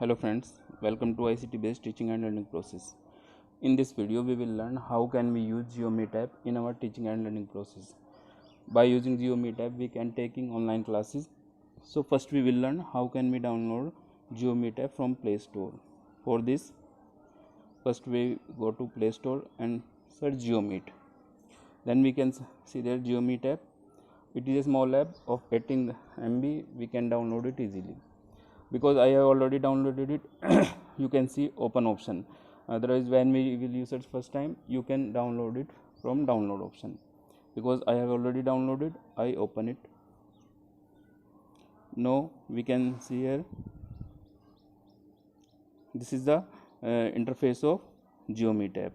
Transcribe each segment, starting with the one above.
Hello friends, welcome to ICT based teaching and learning process. In this video we will learn how can we use GeoMeet app in our teaching and learning process. By using GeoMeet app we can taking online classes. So first we will learn how can we download GeoMeet app from Play Store. For this first we go to Play Store and search GeoMeet. Then we can see there GeoMeet app. It is a small app of 18 MB. We can download it easily. Because I have already downloaded it, you can see open option. Otherwise, when we will use it first time, you can download it from download option. Because I have already downloaded, I open it. Now we can see here. This is the interface of GeoMeet app.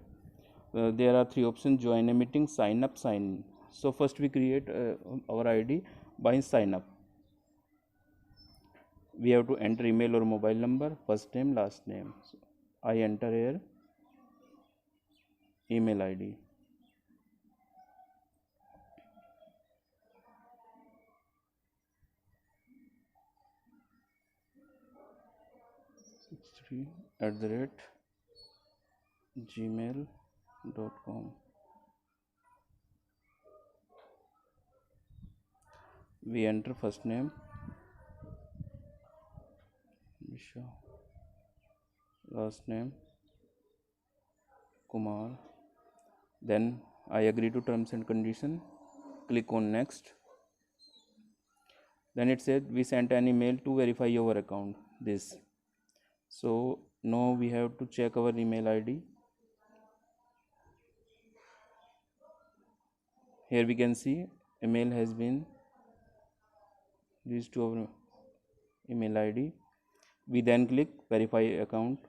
There are three options: join a meeting, sign up, sign in. So first we create our ID by sign up. We have to enter email or mobile number, first name, last name. So I enter here email ID. @gmail.com. We enter first name Vishal, last name Kumar. Then I agree to terms and condition. Click on next. Then it said we sent an email to verify your account. This. So now we have to check our email ID. Here we can see email has been reached to our email ID. We then click verify account.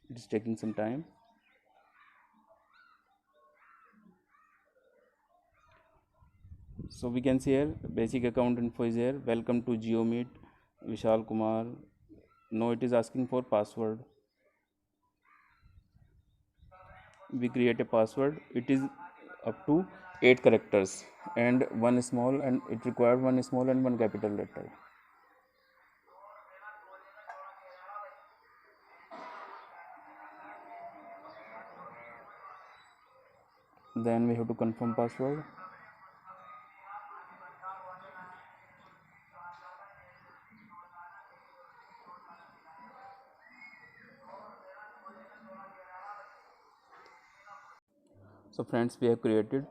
It is taking some time. So we can see here basic account info is here. Welcome to GeoMeet, Vishal Kumar. Now it is asking for password. We create a password. It is up to 8 characters and one small, and it requires one small and one capital letter. Then we have to confirm password. So friends, we have created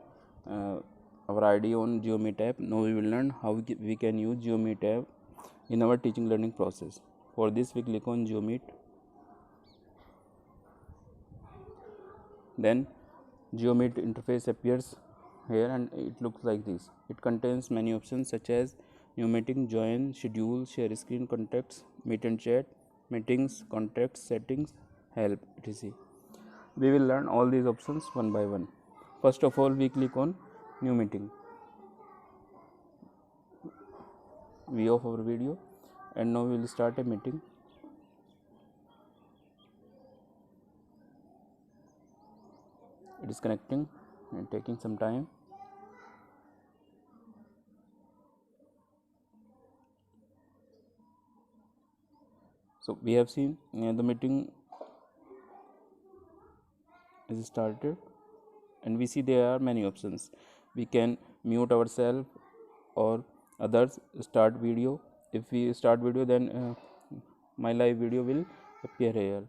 our ID on GeoMeet app. Now we will learn how we can use GeoMeet app in our teaching learning process. For this we click on GeoMeet. Then GeoMeet interface appears here and it looks like this. It contains many options such as new meeting, join, schedule, share screen, contacts, meet and chat, meetings, contacts, settings, help, etc. We will learn all these options one by one. First of all, we click on new meeting. We off our video and now we will start a meeting. It is connecting and taking some time. So we have seen the meeting is started and we see there are many options. We can mute ourselves or others, start video. If we start video, then my live video will appear here.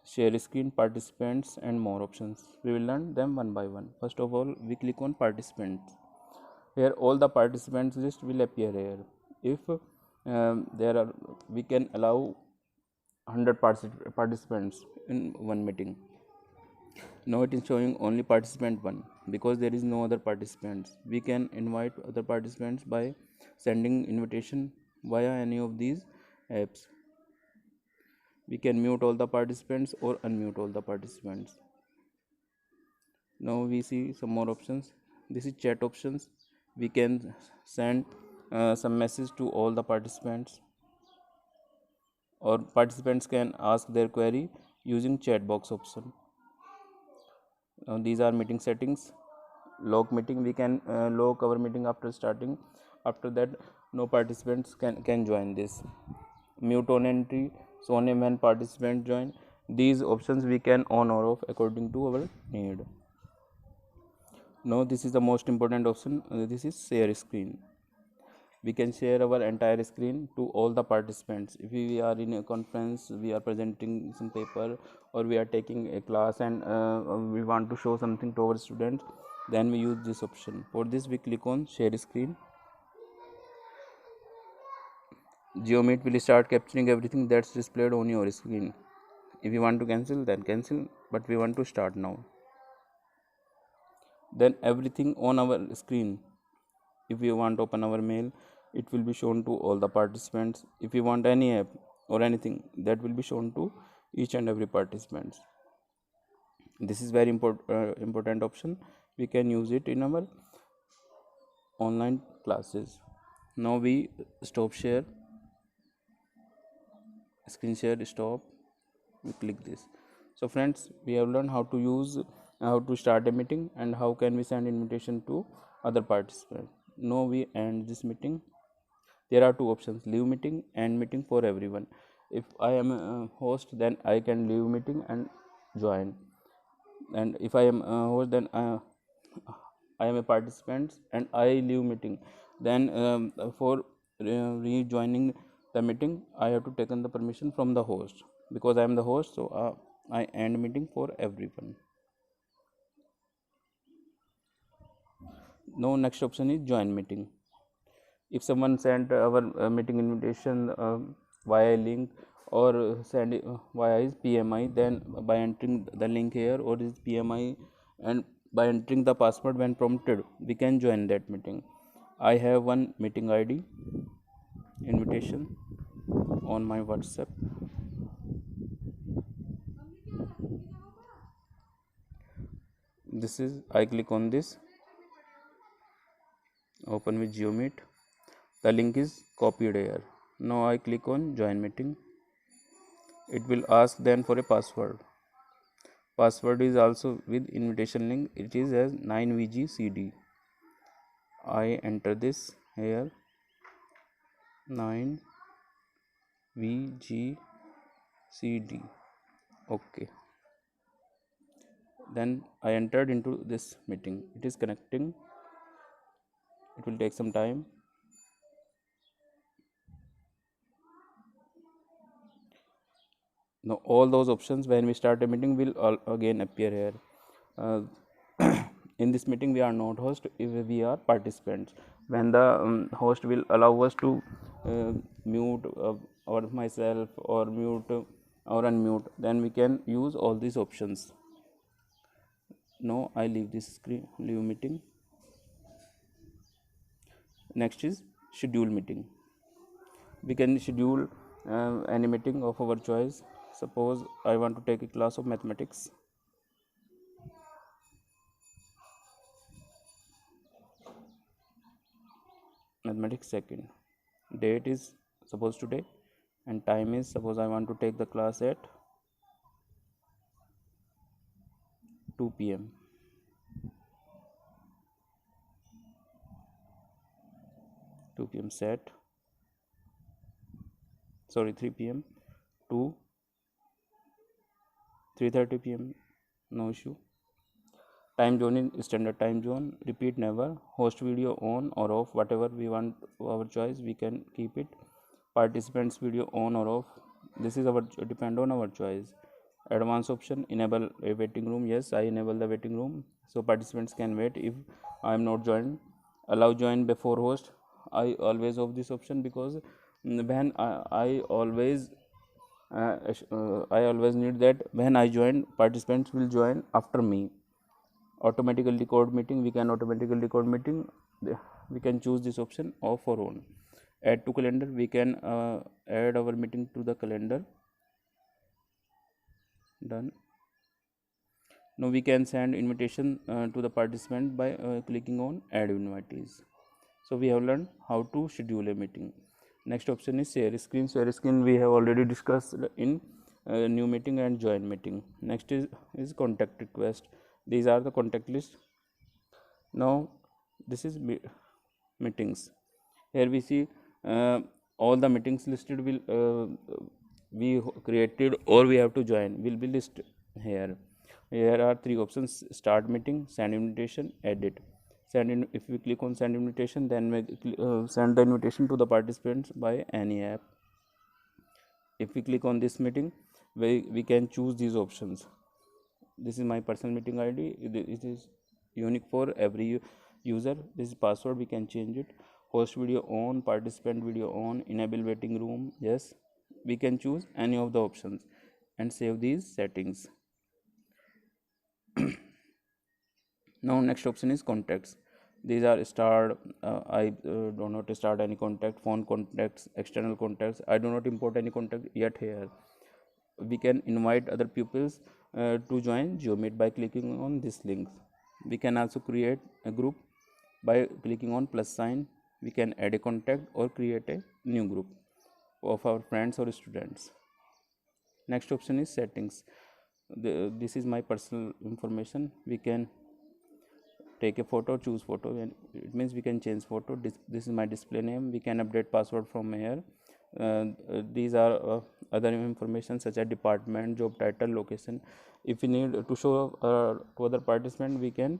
Share screen, participants and more options. We will learn them one by one. First of all, we click on participants. Here all the participants list will appear here. If we can allow 100 participants in one meeting. Now it is showing only participant 1 because there is no other participants. We can invite other participants by sending invitation via any of these apps. We can mute all the participants or unmute all the participants. Now we see some more options. This is chat options. We can send some message to all the participants, or participants can ask their query using chat box option. These are meeting settings. Lock meeting, we can lock our meeting after starting. After that, no participants can join this. Mute on entry, so only when participants join. These options we can on or off according to our need. Now this is the most important option. This is share screen. We can share our entire screen to all the participants. If we are in a conference, we are presenting some paper, or we are taking a class, and we want to show something to our students, then we use this option. For this, we click on share screen. GeoMeet will start capturing everything that's displayed on your screen. If you want to cancel, then cancel, but we want to start now. Then everything on our screen, if we want to open our mail, it will be shown to all the participants. If you want any app or anything, that will be shown to each and every participant. This is very important option. We can use it in our online classes. Now we stop share, screen share stop, we click this. So friends, we have learned how to use, how to start a meeting, and how can we send invitation to other participants. Now we end this meeting. There are two options: leave meeting and meeting for everyone. If I am a host, then I can leave meeting and join, and if I am a host, then I am a participant and I leave meeting, then for rejoining the meeting, I have to take the permission from the host. Because I am the host, so I end meeting for everyone. Now next option is join meeting. If someone sent our meeting invitation via link, or send it via his PMI, then by entering the link here or his PMI, and by entering the password when prompted, we can join that meeting. I have one meeting ID invitation on my WhatsApp. This is, I click on this, open with GeoMeet. The link is copied here. Now I click on join meeting. It will ask then for a password. Password is also with invitation link. It is as 9VGCD. I enter this here, 9VGCD. Okay. Then I entered into this meeting. It is connecting. It will take some time. Now all those options when we start a meeting will again appear here. In this meeting we are not host, if we are participants. When the host will allow us to mute or myself, or mute or unmute, then we can use all these options. Now I leave this screen, leave meeting. Next is schedule meeting. We can schedule any meeting of our choice. Suppose I want to take a class of mathematics. Mathematics second. Date is suppose today, and time is suppose I want to take the class at 2 p.m. 2 p.m. set. Sorry, 3 p.m. to 3:30 p.m. No issue. Time zone in standard time zone. Repeat never. Host video on or off, whatever we want, our choice, we can keep it. Participants video on or off. This is our depend on our choice. Advanced option, enable a waiting room. Yes, I enable the waiting room, so participants can wait if I am not joined. Allow join before host. I always off this option, because when I always need that when I join, participants will join after me. Automatically record meeting, we can automatically record meeting. We can choose this option off or on. Add to calendar, we can add our meeting to the calendar. Done. Now we can send invitation to the participant by clicking on add invitees. So we have learned how to schedule a meeting. Next option is share screen. Share screen we have already discussed in new meeting and join meeting. Next is contact request. These are the contact list. Now this is meetings. Here we see all the meetings listed will we created or we have to join will be listed here. Here are three options: start meeting, send invitation, edit. If we click on send invitation, then we send the invitation to the participants by any app. If we click on this meeting, we can choose these options. This is my personal meeting ID. It is unique for every user. This is password, we can change it. Host video on, participant video on, enable waiting room, yes. We can choose any of the options and save these settings. Now next option is contacts. These are start. I do not start any contact, phone contacts, external contacts. I do not import any contact yet. Here we can invite other pupils to join GeoMeet by clicking on this link. We can also create a group by clicking on plus sign. We can add a contact or create a new group of our friends or students. Next option is settings. This is my personal information. We can take a photo, choose photo, and it means we can change photo. This is my display name. We can update password from here. These are other information such as department, job title, location. If we need to show to other participant, we can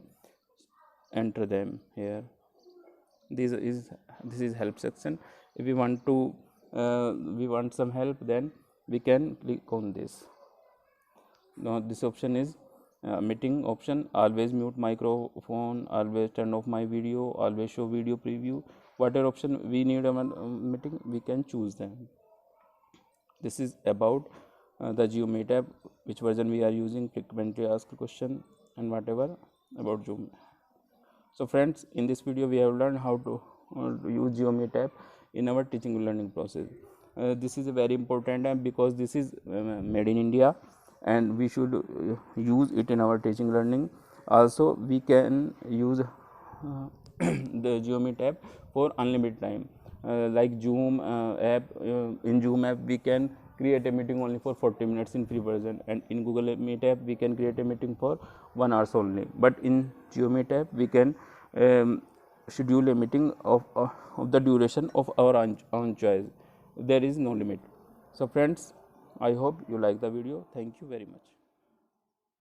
enter them here. This is help section. If we want to we want some help, then we can click on this. Now this option is meeting option. Always mute microphone, always turn off my video, always show video preview. Whatever option we need a meeting, we can choose them. This is about the GeoMeet app, which version we are using, frequently asked question, and whatever about Zoom. So friends, in this video we have learned how to use GeoMeet app in our teaching and learning process. This is a very important app because this is made in India, and we should use it in our teaching learning. Also we can use the GeoMeet app for unlimited time, like Zoom app. In Zoom app we can create a meeting only for 40 minutes in free version, and in Google Meet app we can create a meeting for 1 hour only. But in GeoMeet app we can schedule a meeting of the duration of our own choice. There is no limit. So friends, I hope you like the video. Thank you very much.